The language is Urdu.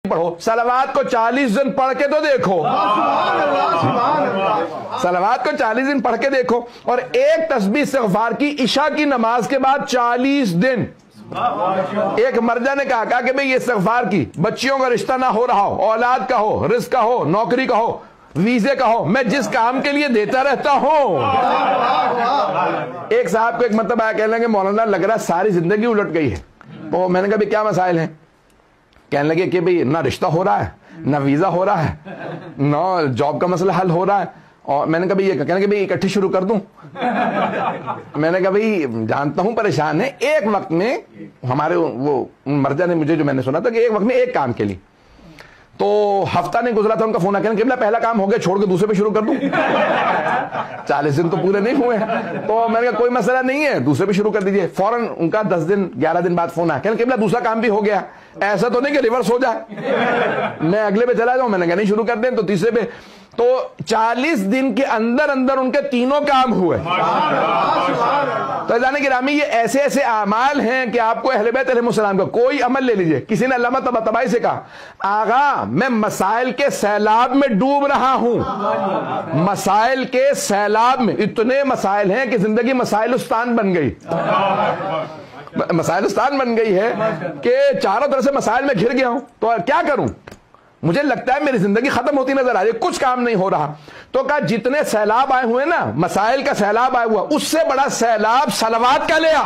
پڑھو, صلوات کو 40 دن پڑھ کے تو دیکھو, صلوات کو 40 دن پڑھ کے دیکھو. اور ایک تسبیح استغفار کی عشاء کی نماز کے بعد 40 دن. ایک مرجع نے کہا کہ بھئی یہ استغفار کی, بچیوں کا رشتہ نہ ہو رہا ہو, اولاد کا ہو, رزق کا ہو, نوکری کا ہو, ویزے کا ہو, میں جس کام کے لیے دیتا رہتا ہوں. ایک صاحب کو ایک مرتبہ آیا, کہنے لگے مولانا لگ رہا ساری زندگی الٹ گئی ہے. تو میں نے کہا بھی کیا مسائل ہیں؟ کہنے لگے کہ بھئی نہ رشتہ ہو رہا ہے, نہ ویزا ہو رہا ہے, نہ جاب کا مسئلہ حل ہو رہا ہے. اور میں نے کہا بھئی یہ کہنے کہ بھئی اکٹھی شروع کر دوں. میں نے کہا بھئی جانتا ہوں پریشان ہے, ایک وقت میں ہمارے وہ مرجع نے مجھے جو میں نے سنا تھا کہ ایک وقت میں ایک کام کے لیے, تو ہفتہ نہیں گزرا تھا ان کا فون آ کے کہ پہلا کام ہو گیا, چھوڑ کے دوسرے پہ شروع کر دوں. 40 دن تو پورے نہیں ہوئے. تو میں نے کہا کوئی مسئلہ نہیں ہے, دوسرے پہ شروع کر دیجئے. فوراً ان کا 10 دن 11 دن بعد فون آیا, کہ دوسرا کام بھی ہو گیا, ایسا تو نہیں کہ ریورس ہو جائے, میں اگلے پہ چلا جاؤں. میں نے کہا نہیں شروع کر دیں, تو تیسرے پہ. تو 40 دن کے اندر اندر ان کے تینوں کام ہوئے. تو عزیزان گرامی, یہ ایسے ایسے اعمال ہیں کہ آپ کو اہل بیت علیہ السلام کا کوئی عمل لے لیجئے. کسی نے علامہ طباطبائی سے کہا, آغا میں مسائل کے سیلاب میں ڈوب رہا ہوں, مسائل کے سیلاب میں. اتنے مسائل ہیں کہ زندگی مسائلستان بن گئی, مسائلستان بن گئی ہے کہ چاروں طرف سے مسائل میں گھر گیا ہوں. تو کیا کروں؟ مجھے لگتا ہے میری زندگی ختم ہوتی نظر آ رہی ہے, کچھ کام نہیں ہو رہا. تو کہا جتنے سیلاب آئے ہوئے نا, مسائل کا سیلاب آیا ہوا, اس سے بڑا سیلاب صلوات کا لے آ.